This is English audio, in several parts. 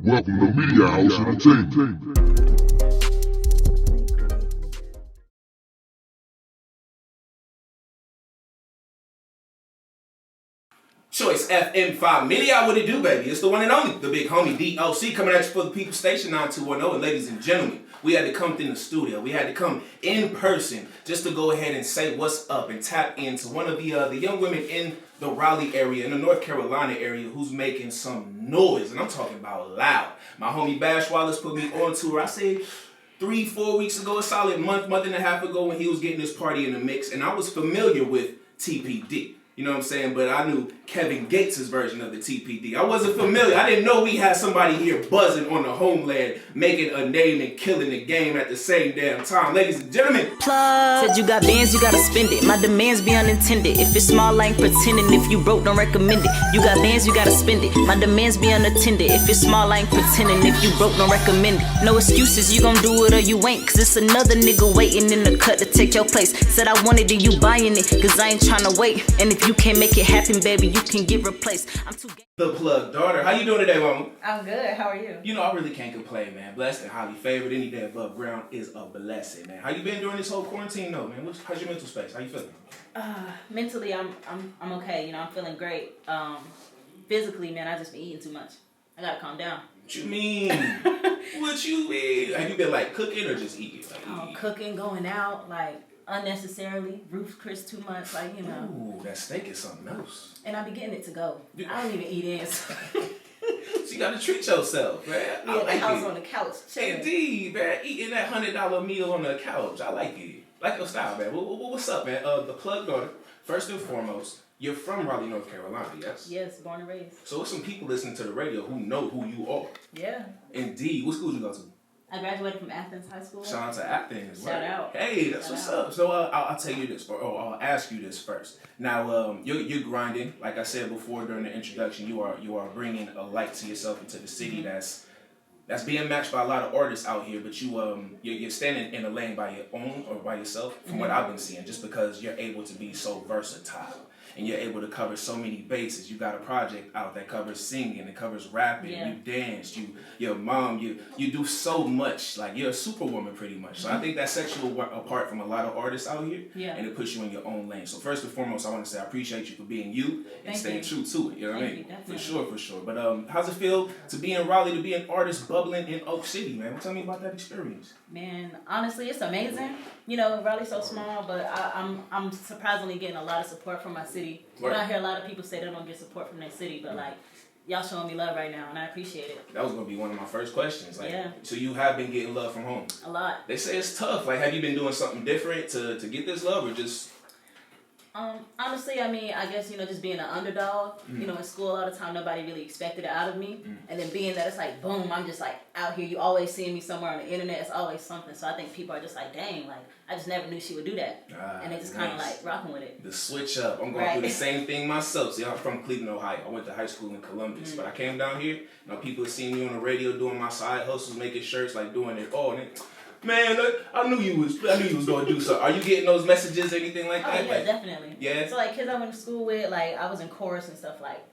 Welcome to Media House Entertainment. Choice FM5 Media, what it do, baby? It's the one and only, the big homie DOC, coming at you for the People Station 9210. And ladies and gentlemen, we had to come in the studio. We had to come in person just to go ahead and say what's up and tap into one of the young women in the Raleigh area, in the North Carolina area, who's making some noise. And I'm talking about loud. My homie Bash Wallace put me on to her, I say 3-4 weeks ago, a solid month and a half ago, when he was getting his party in the mix. And I was familiar with TPD. You know what I'm saying? But I knew Kevin Gates' version of the TPD. I wasn't familiar. I didn't know we had somebody here buzzing on the homeland, making a name and killing the game at the same damn time. Ladies and gentlemen. Plug. Said you got bands, you gotta spend it. My demands be unintended. If it's small, I ain't pretending. If you broke, don't recommend it. You got bands, you gotta spend it. My demands be unattended. If it's small, I ain't pretending. If you broke, don't recommend it. No excuses, you gon' do it or you ain't. Cause it's another nigga waiting in the cut to take your place. Said I wanted it, you buying it. Cause I ain't tryna wait. And if you can't make it happen, baby, you can get replaced. I'm too The plug daughter. How you doing today, mama? I'm good. How are you? You know, I really can't complain, man. Blessed and highly favored. Any day above ground is a blessing, man. How you been during this whole quarantine, though, man? How's your mental space? How you feeling? Mentally, I'm okay. You know, I'm feeling great. Physically, man, I just been eating too much. I gotta calm down. What you mean? What you mean? Have you been like cooking or just eating? Like, cooking, going out, like unnecessarily. Ruth Chris too much, like, you know. Ooh, that steak is something else. And I be getting it to go. I don't even eat in. So you gotta treat yourself, man. Yeah, I like house on the couch. Chilling. Indeed, man. Eating that $100 meal on the couch. I like it. Like your style, man. What's up, man? The plug daughter, first and foremost, you're from Raleigh, North Carolina, yes? Yes, born and raised. So there's some people listening to the radio who know who you are. Yeah. Indeed. What school did you go to? I graduated from Athens High School. Shout out to Athens. Shout out. Hey, that's what's up. So I'll tell you this, or I'll ask you this first. Now, you're grinding. Like I said before during the introduction, you are bringing a light to yourself into the city that's being matched by a lot of artists out here. But you're standing in a lane by your own or by yourself, from what I've been seeing, just because you're able to be so versatile. And you're able to cover so many bases. You got a project out that covers singing, it covers rapping, you dance, your mom, you do so much. Like, you're a superwoman pretty much. So I think that sets you apart from a lot of artists out here, and it puts you in your own lane. So first and foremost, I want to say I appreciate you for being you and staying true to it. You know what I mean? For sure. But how's it feel to be in Raleigh, to be an artist bubbling in Oak City, man? Tell me about that experience. Man, honestly, it's amazing. You know, Raleigh's so small, but I'm surprisingly getting a lot of support from my city. Right. You know, I hear a lot of people say they don't get support from their city, but like, y'all showing me love right now, and I appreciate it. That was gonna be one of my first questions. Like, so you have been getting love from home? A lot. They say it's tough. Like, have you been doing something different to get this love, or just? Honestly, I mean, I guess, you know, just being an underdog, you know, in school, a lot of time, nobody really expected it out of me. And then being that it's like, boom, I'm just like out here, you always seeing me somewhere on the internet, it's always something. So I think people are just like, dang, like, I just never knew she would do that. And they just kind of like rocking with it. The switch up. I'm going through the same thing myself. See, I'm from Cleveland, Ohio. I went to high school in Columbus, but I came down here, you know, people seeing me on the radio doing my side hustles, making shirts, like doing it all. And man, look, I knew you was going to do something. Are you getting those messages, anything like that? Oh, yeah, like, definitely. Yeah? So, like, kids I went to school with, like, I was in chorus and stuff, like,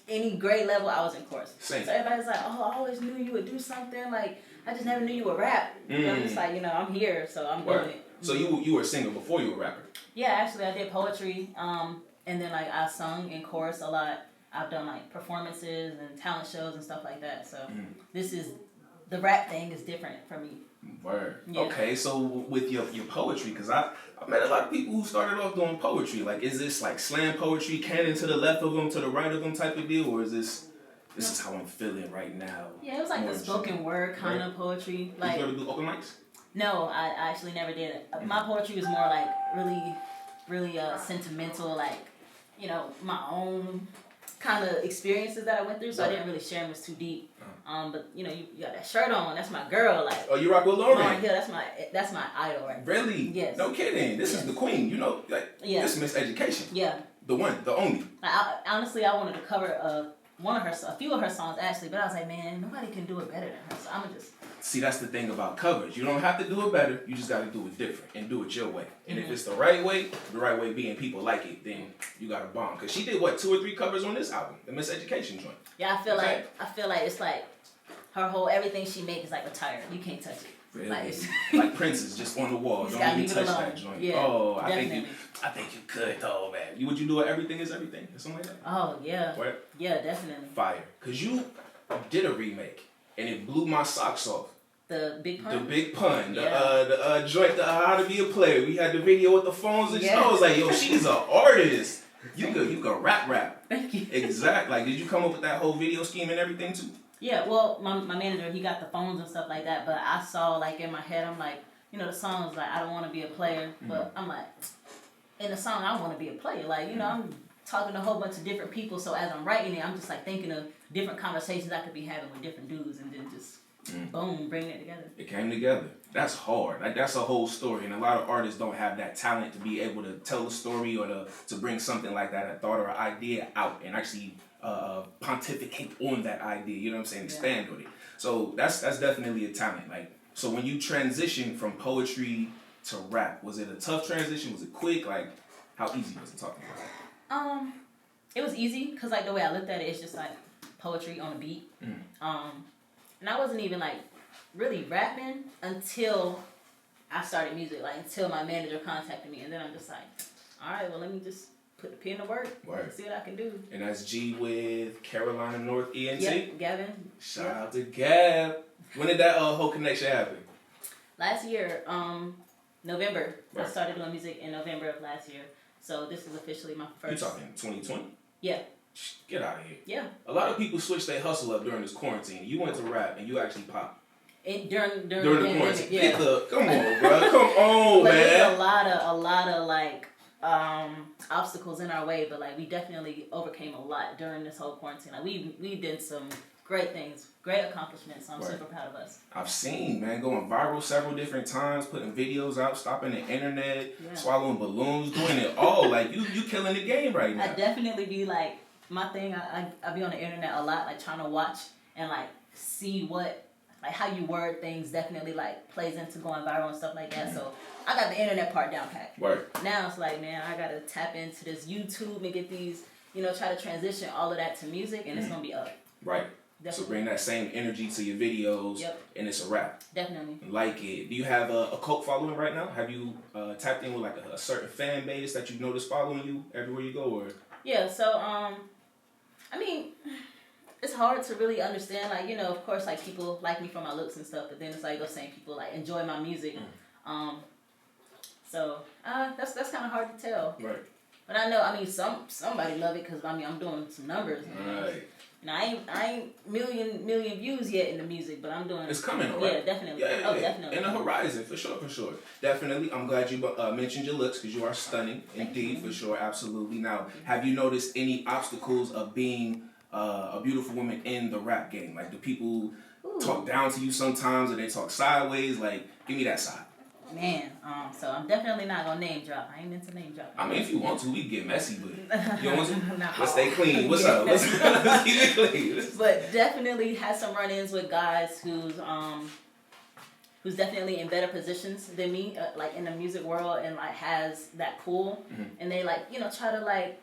any grade level, I was in chorus. Same. So everybody's like, oh, I always knew you would do something. Like, I just never knew you would rap. I'm just like, you know, I'm here, so I'm doing it. So you were a singer before you were a rapper? Yeah, actually, I did poetry, and then, like, I sung in chorus a lot. I've done, like, performances and talent shows and stuff like that. So the rap thing is different for me. Word. Yeah. Okay, so with your poetry, because I met a lot of people who started off doing poetry. Like, is this like slam poetry, cannon to the left of them, to the right of them type of deal, or is this is how I'm feeling right now? Yeah, it was like the spoken word kind of poetry. Like, did you ever do open mics? No, I actually never did it. My poetry was more like really sentimental, like, you know, my own kind of experiences that I went through, so I didn't really share them. It was too deep. But you know, you got that shirt on. That's my girl. Like, oh, you rock with Lauren? Yeah, that's my idol, right? Really? Yes. No kidding. This is the queen. You know, like this Miss Education. Yeah. The one, the only. Honestly, I wanted to cover a few of her songs actually, but I was like, man, nobody can do it better than her. So I'm gonna just. See, that's the thing about covers. You don't have to do it better. You just got to do it different and do it your way. And if it's the right way being people like it, then you got to bomb. Because she did, 2 or 3 covers on this album, the Miseducation joint. Yeah, I feel like it's like her whole everything she makes is like retired. You can't touch it. Really? Like Princess, just on the wall. You Don't gotta even leave it touch alone. that joint. Yeah, Oh, definitely. I think you could though, man. Would you do it? Everything is everything, or something like that? Oh yeah. What? Yeah, definitely. Fire. Cause you did a remake and it blew my socks off. The Big Pun? The Big Pun. Yeah. The joint, How to Be a Player. We had the video with the phones and shit. Yeah. I was like, yo, she's an artist. You could rap. Thank you. Exactly. Like, did you come up with that whole video scheme and everything too? Yeah, well, my manager, he got the phones and stuff like that, but I saw, like, in my head, I'm like, the song is like, I don't want to be a player, but I'm like, in the song, I want to be a player. Like, I'm talking to a whole bunch of different people, so as I'm writing it, I'm just, like, thinking of different conversations I could be having with different dudes, and then just, boom, bringing it together. It came together. That's hard. Like, that's a whole story, and a lot of artists don't have that talent to be able to tell a story or to bring something like that, a thought or an idea out, and actually pontificate on that idea, you know what I'm saying, expand on it. So that's definitely a talent. Like, so when you transitioned from poetry to rap, was it a tough transition? Was it quick? Like, how easy was it talking about? It was easy, because, like, the way I looked at it, it's just, like, poetry on a beat. And I wasn't even, like, really rapping until I started music, like, until my manager contacted me, and then I'm just like, all right, well, let me just put the pen to work and see what I can do. And that's G with Carolina North ENC? Yep, Gavin. Shout out to Gab. When did that whole connection happen? Last year, November. Right. I started doing music in November of last year. So this is officially my first. You talking 2020? Yeah. Get out of here. Yeah. A lot of people switched their hustle up during this quarantine. You went to rap and you actually popped. During the quarantine. yeah. Come on, bro. Come on, but man. There's a lot of like obstacles in our way, but like we definitely overcame a lot during this whole quarantine. Like we did some great things, great accomplishments. So I'm super proud of us. I've seen, man, going viral several different times, putting videos out, stopping the internet, swallowing balloons, doing it all. Like you killing the game right now. I definitely be like my thing. I be on the internet a lot, like trying to watch and like see what. Like how you word things definitely like plays into going viral and stuff like that. So I got the internet part down pat. Right. Now it's like, man, I gotta tap into this YouTube and get these, try to transition all of that to music, and it's gonna be up. Right. Definitely. So bring that same energy to your videos, and it's a wrap. Definitely. Like it. Do you have a cult following right now? Have you tapped in with like a certain fan base that you've noticed following you everywhere you go, or? Yeah. So I mean. It's hard to really understand, like, of course, like, people like me for my looks and stuff, but then it's like those same people, like, enjoy my music. So, that's kind of hard to tell. Right. But I know, somebody love it, because, I'm doing some numbers. Right. I ain't million views yet in the music, but I'm doing... It's coming, right? Yeah, definitely. Yeah, definitely. In the horizon, for sure. Definitely. I'm glad you mentioned your looks, because you are stunning, indeed, for sure, absolutely. Now, have you noticed any obstacles of being... a beautiful woman in the rap game? Like, do people talk down to you sometimes, or they talk sideways? Like, give me that side. Man, so I'm definitely not gonna name drop. I ain't into name drop. I mean, if you want to, we can get messy, but you don't want to? No. Let's stay clean. What's up? Let's keep it clean. But definitely had some run-ins with guys who's definitely in better positions than me, like in the music world, and like has that pull, and they like try to like.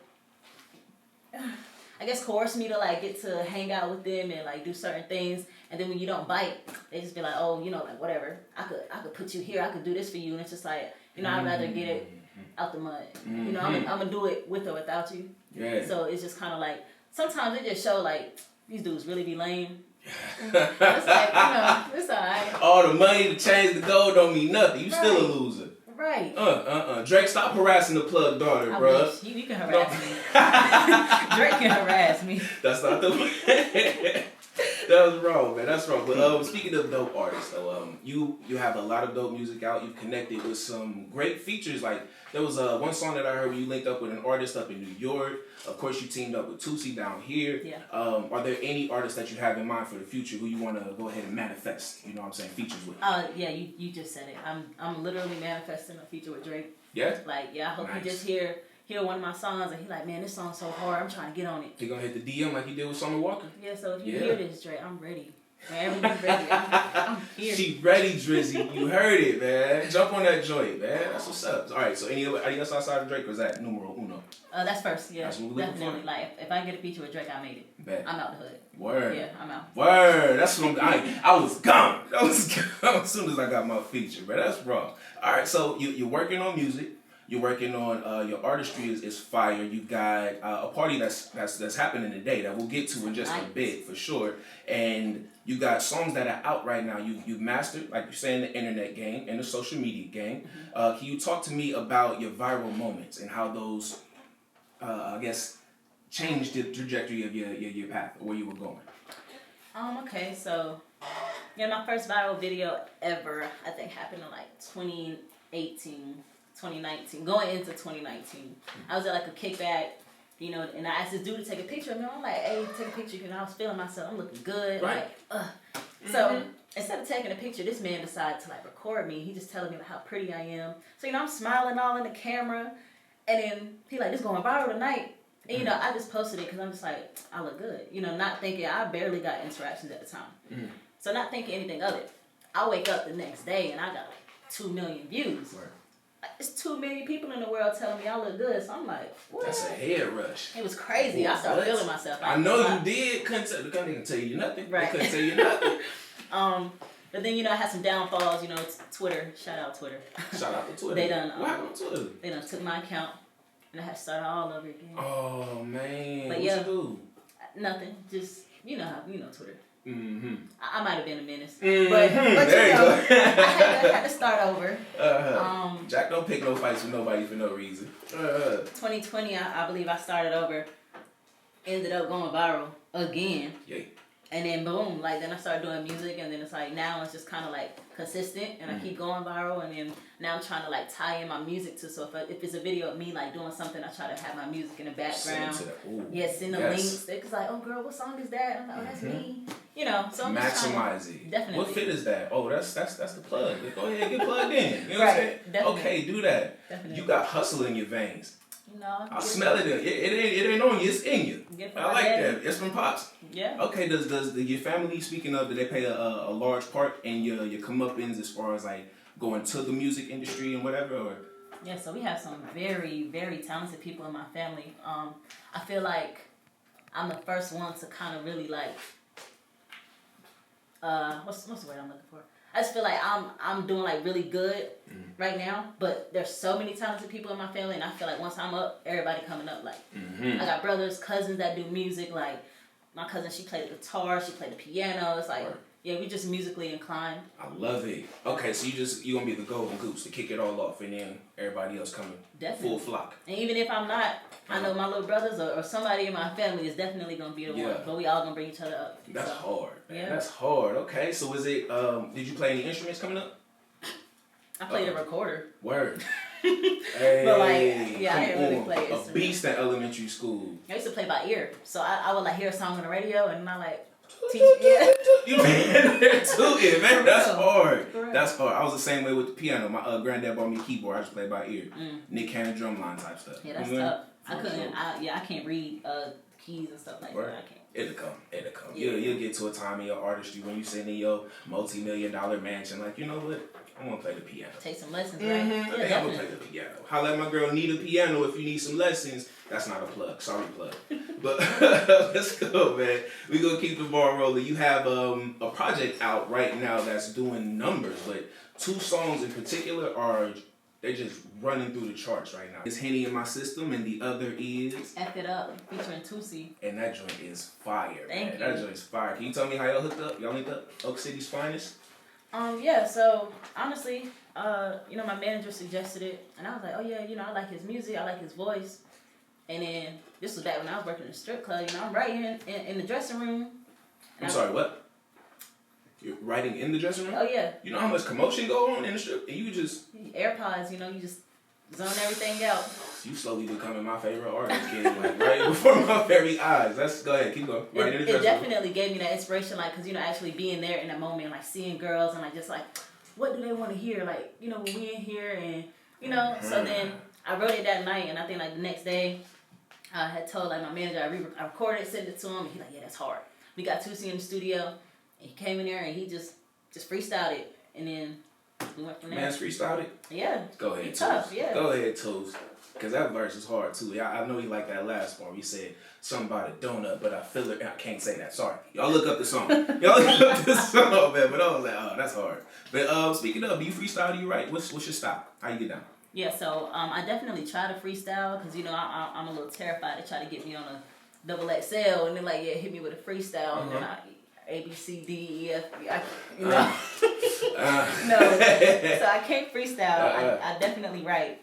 I guess coerce me to like get to hang out with them and like do certain things, and then when you don't bite, they just be like, oh, like whatever. I could put you here. I could do this for you, and it's just like I'd rather get it out the mud. I'm gonna do it with or without you. Yeah. So it's just kind of like sometimes it just show like these dudes really be lame. It's like it's alright. All the money to change the gold don't mean nothing. You still a loser. Right. Drake, stop harassing the plug daughter, bro. You can harass me. Drake can harass me. That's not the way. That was wrong, man. That's wrong. But speaking of dope artists, so you have a lot of dope music out. You've connected with some great features. Like there was one song that I heard where you linked up with an artist up in New York. Of course, you teamed up with Toosii down here. Yeah. Are there any artists that you have in mind for the future who you want to go ahead and manifest? You know what I'm saying? Features with. Yeah. You just said it. I'm literally manifesting a feature with Drake. Yeah. Like I hope nice. you just hear hear one of my songs and he like, man, this song's so hard. I'm trying to get on it. He gonna hit the DM like he did with Summer Walker. Yeah, so if you hear this, Dre, I'm ready. Whenever you're ready, I'm here. She ready, Drizzy. You heard it, man. Jump on that joint, man. That's what's up. All right, so any other adios outside of Drake, or is that numero uno? That's first, yeah. That's what we're looking definitely. for. Like, if I get a feature with Drake, I made it. Bet. I'm out the hood. Word. Yeah, I'm out. Word. That's what I was gone. I was gone as soon as I got my feature, but that's raw. All right, so you're working on music. You're working on your artistry is fire. You've got a party that's happening today that we'll get to in just a bit for sure. And you got songs that are out right now. You've mastered, like you're saying, the internet game and the social media game. Can you talk to me about your viral moments and how those, I guess, changed the trajectory of your path or where you were going? Okay, so my first viral video ever, I think, happened in like 2019, going into 2019. I was at like a kickback, and I asked this dude to take a picture of me. I'm like, hey, take a picture, because I was feeling myself. I'm looking good. Right. So instead of taking a picture, this man decided to like record me. He just telling me like, how pretty I am. So, I'm smiling all in the camera. And then he like, this going viral tonight. And, I just posted it because I'm just like, I look good. Not thinking, I barely got interactions at the time. So not thinking anything of it. I wake up the next day and I got like 2 million views. Right. Like, it's 2 million people in the world telling me I look good. So I'm like, what? That's a head rush. It was crazy. I started feeling myself. I know you did. Couldn't tell you nothing. Right. They couldn't tell you nothing. But then, I had some downfalls, Twitter. Shout out Twitter. Shout out to Twitter. They done, what happened on Twitter? They done took my account. And I had to start all over again. Oh, man. But what you do? Nothing. Just, Twitter. Mm-hmm. I might have been a menace. Mm-hmm. But there you go. I had to start over. Jack don't pick no fights with nobody for no reason. 2020, I believe I started over. Ended up going viral again. Yay. And then boom, then I started doing music, and then it's like now it's just kind of like consistent, and I keep going viral, and then now I'm trying to like tie in my music to. So if it's a video of me like doing something, I try to have my music in the background. Send the links. It's like, oh girl, what song is that? I'm like, oh, that's me. So I'm just maximize it. Definitely. What fit is that? Oh, that's the plug. Go ahead, get plugged in. You know what I'm saying? Definitely. Okay, do that. Definitely. You got hustle in your veins. No, I smell it. It ain't on you. It's in you. I like that. It's from Pops. Yeah. Okay. Does your family, speaking of, do they play a large part in your comeuppance as far as like going to the music industry and whatever? Or? Yeah. So we have some very, very talented people in my family. I feel like I'm the first one to kind of really like. What's the word I'm looking for? I just feel like I'm doing like really good right now, but there's so many talented people in my family, and I feel like once I'm up, everybody coming up. Like I got brothers, cousins that do music. Like my cousin, she played the guitar, she played the piano. It's like we just musically inclined. I love it. Okay, so you gonna be the golden goose to kick it all off, and then everybody else coming full flock. And even if I'm not, I know my little brothers or somebody in my family is definitely gonna be the one. But we all gonna bring each other up. That's hard, man. Yeah. That's hard. Okay, so is it? Did you play any instruments coming up? I played a recorder. Word. Hey, but like, I didn't really play instruments. A beast at elementary school. I used to play by ear, so I would like hear a song on the radio, and I like teach. You been in there too, man. That's hard. That's hard. I was the same way with the piano. My granddad bought me a keyboard. I just played by ear. Nick Cannon drumline type stuff. Yeah, that's tough. I couldn't. I can't read keys and stuff like that. I can't. It'll come. Yeah. You'll get to a time in your artistry when you sitting in your multi-million-dollar mansion, like, you know what? I'm gonna play the piano. Take some lessons, right? I think I'm gonna play the piano. Holla at my girl, need a piano if you need some lessons. That's not a plug. Sorry, plug. But let's go, man. We gonna keep the ball rolling. You have a project out right now that's doing numbers, but 2 songs in particular they're just running through the charts right now. It's Henny in My System, and the other is F It Up, featuring Toosii. And that joint is fire, Thank you. That joint is fire. Can you tell me how y'all hooked up? Y'all linked up? Oak City's finest? Yeah, so honestly, my manager suggested it, and I was like, oh yeah, I like his music, I like his voice. And then this was back when I was working in a strip club, I'm writing in the dressing room. I'm sorry, what? You're writing in the dressing room? Oh yeah. You know how much commotion go on in the strip? And you just... AirPods, you just zone everything out. You slowly becoming my favorite artist, getting like right before my very eyes. Go ahead, keep going. Right in the it definitely gave me that inspiration, like, because, actually being there in that moment, like, seeing girls and, like, just, like, what do they want to hear? Like, when we in here and, so then I wrote it that night, and I think like the next day, I had told like my manager, I recorded it, sent it to him, and he's like, yeah, that's hard. We got Toosii in the studio, and he came in there and he just freestyled it, and then we went from there. Man's freestyled it? Yeah. Go ahead, Tough, Toos. yeah. Go ahead, Toos. Because that verse is hard, too. I know you like that last part. You said something about a donut, but I feel it. I can't say that. Sorry. Y'all look up the song. Man. But I was like, oh, that's hard. But speaking of, do you freestyle? Do you write? What's your style? How you get down? Yeah, so I definitely try to freestyle because, I'm a little terrified to try to get me on a double XL and then, like, yeah, hit me with a freestyle and then A, B, C, D, E, F, No. So I can't freestyle. I definitely write.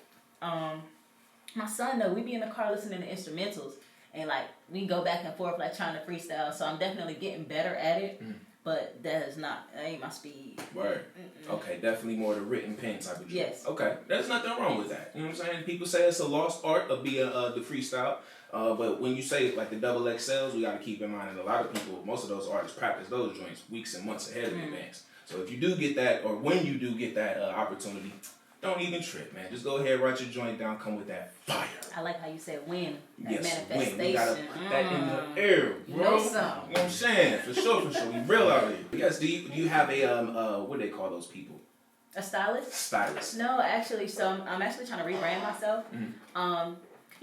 My son, though, we be in the car listening to instrumentals and, like, we go back and forth, like, trying to freestyle. So I'm definitely getting better at it. But that ain't my speed. Word. Okay, definitely more the written pen type of job. Yes. Okay, there's nothing wrong with that. You know what I'm saying? People say it's a lost art of being the freestyle. But when you say like the double XLs, we got to keep in mind that a lot of people, most of those artists practice those joints weeks and months ahead in advance. So if you do get that, or when you do get that opportunity, don't even trip, man. Just go ahead, write your joint down, come with that fire. I like how you said win. That Yes, manifestation. win. We gotta put that in the air, bro. You know something. You know what I'm saying? For sure. We real out here. Yes, do you have a, what do they call those people? A stylist? Stylist. No, actually, so I'm actually trying to rebrand myself. A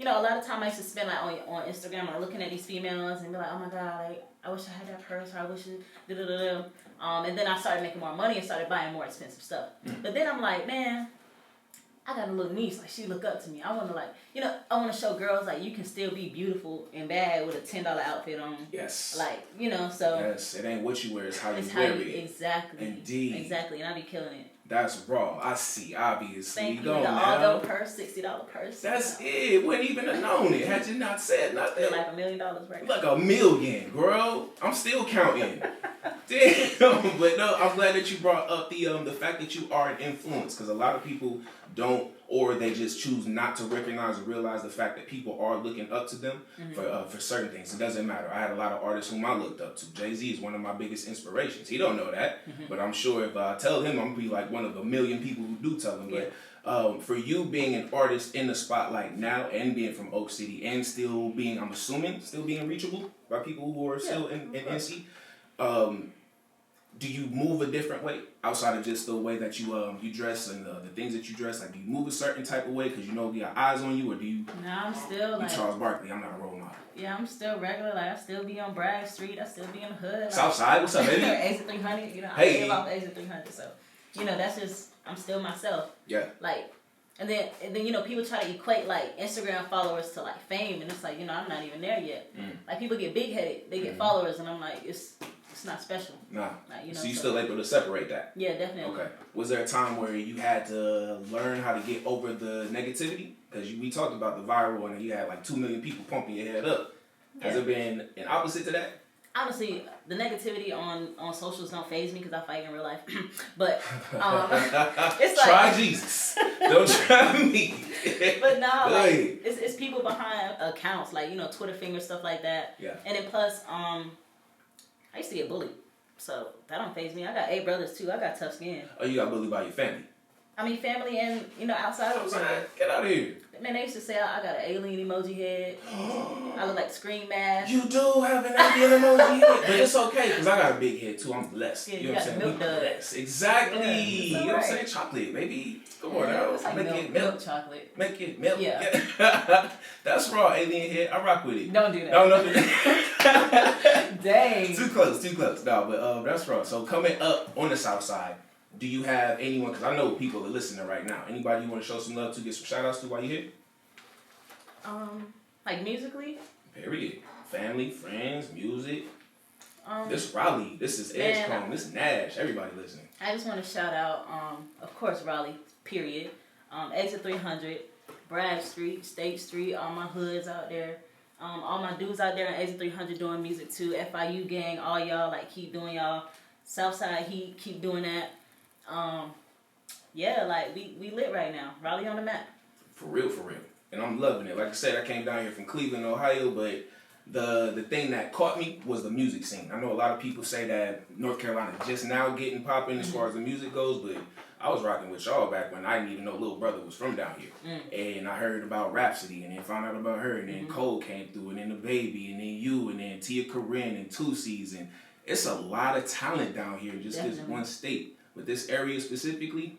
lot of time I used to spend like on Instagram, like looking at these females and be like, oh my god, like I wish I had that purse, or I wish it, and then I started making more money and started buying more expensive stuff. But then I'm like, man, I got a little niece, like she look up to me. I want to I want to show girls like you can still be beautiful and bad with a $10 outfit on. Yes. Like, so. Yes, it ain't what you wear, it's how you It's wear how it. exactly. Indeed. Exactly, and I be killing it. That's raw. I see, obviously. Thank you. Go The now. Aldo purse, $60 purse. That's it. Wouldn't even have known it had you not said nothing. Like $1 million right Like $1 million, girl. I'm still counting. Damn. But no, I'm glad that you brought up the fact that you are an influence, because a lot of people don't, or they just choose not to recognize or realize the fact that people are looking up to them for certain things. It doesn't matter. I had a lot of artists whom I looked up to. Jay-Z is one of my biggest inspirations. He don't know that, but I'm sure if I tell him, I'm gonna be like one of a million people who do tell him. But for you being an artist in the spotlight now and being from Oak City and still being, I'm assuming, still being reachable by people who are still in NC, do you move a different way outside of just the way that you dress and the things that you dress? Like, do you move a certain type of way because we got eyes on you, or do you? No, I'm still like Charles Barkley. I'm not a role model. Yeah, I'm still regular. Like I still be on Bragg Street. I still be in the hood. Like, Southside, what's up, baby? Exit 300. Hey. I live off Exit 300. So, that's just I'm still myself. Yeah. Like, and then people try to equate like Instagram followers to like fame, and it's like I'm not even there yet. Like people get big headed, they get followers, and I'm like it's not special. Nah. Like, so you still able to separate that? Yeah, definitely. Okay. Was there a time where you had to learn how to get over the negativity? Because we talked about the viral and you had like 2 million people pumping your head up. Has there been an opposite to that? Honestly, the negativity on socials don't faze me because I fight in real life. But it's like try Jesus. Don't try me. But no, like it's people behind accounts like Twitter finger stuff like that. Yeah. And then plus I used to get bullied, so that don't faze me. I got 8 brothers too. I got tough skin. Oh, you got bullied by your family? I mean, family and outside of family. Get out of here. Man, they used to say I got an alien emoji head. I look like Scream Mask. You do have an alien emoji head, but it's okay because I got a big head too. I'm blessed. Yeah, you know what I'm saying? milk dud. Blessed. Exactly. Yeah, you know what I'm saying? Chocolate, baby. Come on now. It's like Make it milk. chocolate. Make it milk. Yeah. That's raw, alien head. I rock with it. Don't do that. No. Dang. Too close. No, but that's raw. So coming up on the south side, do you have anyone, because I know people are listening right now, anybody you want to show some love to, get some shout outs to while you're here? Like musically? Period. Family, friends, music. This Raleigh, this is Edgecombe, this is Nash, everybody listening. I just want to shout out, of course, Raleigh, period. Exit 300, Bragg Street, State Street, all my hoods out there. All my dudes out there on Exit 300 doing music too. FIU gang, all y'all, like, keep doing y'all. Southside Heat, keep doing that. Yeah, like, we lit right now. Raleigh on the map. For real. And I'm loving it. Like I said, I came down here from Cleveland, Ohio, but the thing that caught me was the music scene. I know a lot of people say that North Carolina just now getting popping as far as the music goes, but I was rocking with y'all back when I didn't even know Little Brother was from down here. And I heard about Rhapsody, and then found out about her, and then Cole came through, and then The Baby, and then you, and then Tia Corinne, and Toosii, and it's a lot of talent down here in just this one state. But this area specifically,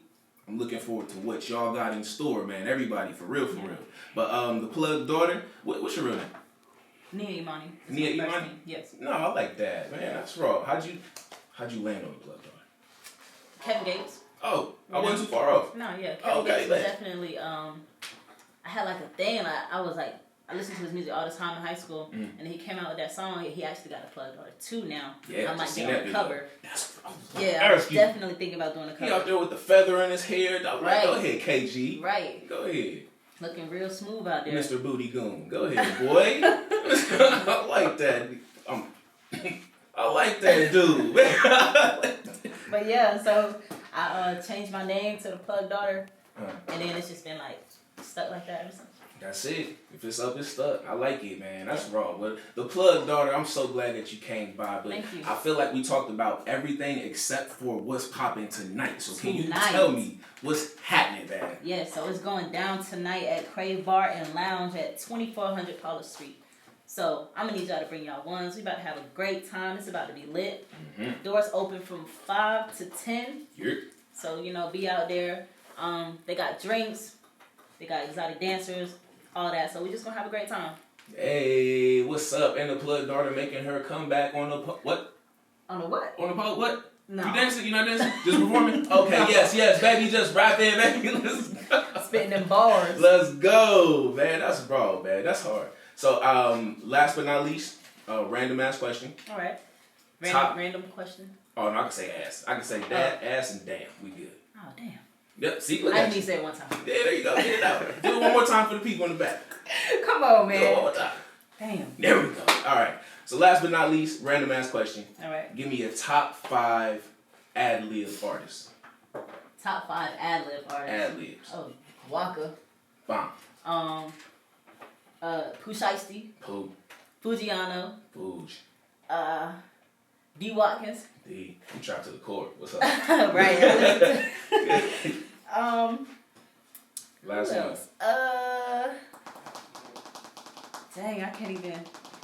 I'm looking forward to what y'all got in store, man. Everybody, for real, for real. But the plug daughter, what's your real name? Nia Imani. Nia Imani? Yes. No, I like that, man. That's raw. How'd you land on the plug daughter? Kevin Gates. Oh, I wasn't too far off. No, yeah. Kevin Gates was definitely, I had like a thing, I was like, I listened to his music all the time in high school, and he came out with that song. He actually got a plug daughter too now. Yeah, I might be on the cover. I was definitely thinking about doing a cover. He out there with the feather in his hair. Right. Go ahead, KG. Right. Go ahead. Looking real smooth out there. Mr. Booty Goon. Go ahead, boy. I like that. I like that dude. But yeah, so I changed my name to the plug daughter, and then it's just been like stuck like that ever since. That's it. If it's up, it's stuck. I like it, man. That's raw. But the plug daughter, I'm so glad that you came by. But Thank you. I feel like we talked about everything except for what's popping tonight. So can you tell me what's happening, man? Yeah, so it's going down tonight at Crave Bar and Lounge at 2400 Paula Street. So I'm gonna need y'all to bring y'all ones. We about to have a great time. It's about to be lit. Doors open from 5 to 10. So be out there. They got drinks. They got exotic dancers. All that, so we just gonna have a great time. Hey, what's up? And the plug daughter making her comeback on the what? On the what? On the what? No. You dancing? You not dancing? Just performing? Okay, yes, baby, just rap in, baby. Let's go. Spitting them bars. Let's go, man. That's raw, man. That's hard. So, last but not least, random ass question. All right. Random question. Oh no, I can say ass. I can say that, ass, and damn. We good. Oh damn. Yep. See, look I at didn't you. need to say it one time. Yeah, there you go. Get it out. Do it one more time for the people in the back. Come on, man. Do it one more time. Damn. There we go. All right. So last but not least, random ass question. All right. Give me a top 5 ad-lib artists. Top 5 ad-lib artists. Ad-libs. Oh, Waka. Bomb. Pooh Shiesty. Pooh. Fujiano. Fuj. D. Watkins. D. You trapped to the court. What's up? Right. Last who one. else? Dang, I can't even.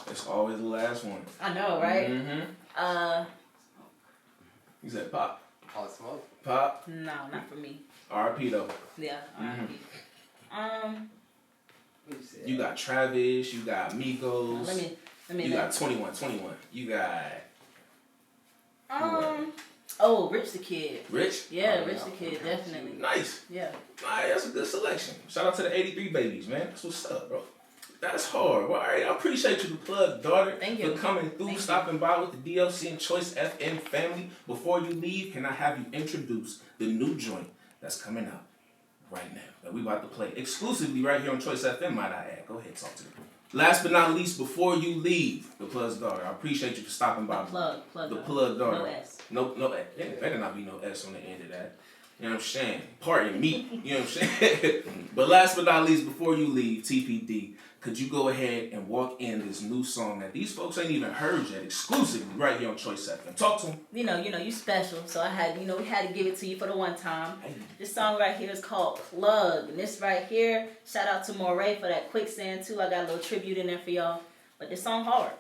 It's always the last one. I know, right? You said Pop. All Smoke. Pop. No, not for me. R.I.P. though. Yeah, R.I.P. You got Travis. You got Migos. Let me. You got 21. You got. Oh, Rich the Kid. Rich? Yeah, Rich the Kid, definitely. Nice. Yeah. Alright, that's a good selection. Shout out to the 83 babies, man. That's what's up, bro. That's hard. Well, alright, I appreciate you, the plug daughter, Thank you. for coming through, stopping by with the DLC and Choice FM family. Before you leave, can I have you introduce the new joint that's coming out right now that we about to play exclusively right here on Choice FM, might I add. Go ahead, talk to me. Last but not least, before you leave, the plug's daughter, I appreciate you for stopping by. Plug the plug daughter. No S. No, there better not be no S on the end of that. You know what I'm saying? Pardon me. You know what I'm saying? But last but not least, before you leave, TPD, could you go ahead and walk in this new song that these folks ain't even heard yet, exclusively right here on Choice FM? Talk to them. You special, so I had, we had to give it to you for the one time. This song right here is called Plug, and this right here, shout out to Moray for that quicksand too. I got a little tribute in there for y'all, but this song hard.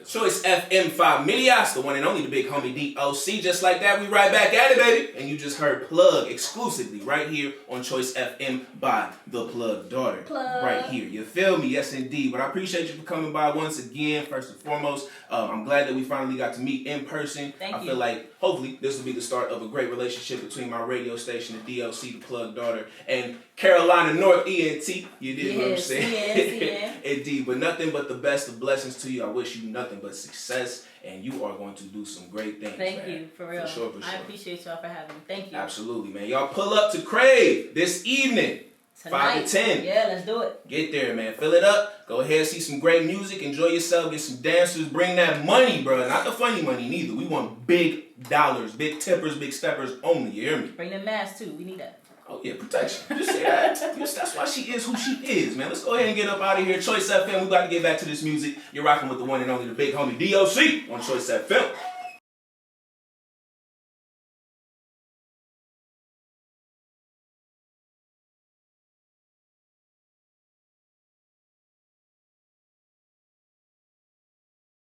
Choice FM Familias, the one and only, the big homie DOC. Just like that, we right back at it, baby. And you just heard Plug exclusively right here on Choice FM by the Plug Daughter. Plug. Right here. You feel me? Yes, indeed. But I appreciate you for coming by once again, first and foremost. I'm glad that we finally got to meet in person. Thank you. I feel like, hopefully, this will be the start of a great relationship between my radio station, the DOC, the Plug Daughter, and Carolina North ENT. You did what I'm saying? Yes. Indeed. But nothing but the best of blessings to you. I wish you nothing but success, and you are going to do some great things. Thank man. you, for real. For sure. I appreciate y'all for having me. Thank you. Absolutely, man. Y'all pull up to Crave this evening. Tonight. 5 to 10. Yeah, let's do it. Get there, man. Fill it up. Go ahead, see some great music. Enjoy yourself. Get some dancers. Bring that money, bro. Not the funny money, neither. We want big dollars, big tippers, big steppers only. You hear me? Bring the mask too. We need that. Oh, yeah, protection. Just say that. That's why she is who she is, man. Let's go ahead and get up out of here. Choice FM, we about to get back to this music. You're rocking with the one and only, the big homie DOC on Choice FM.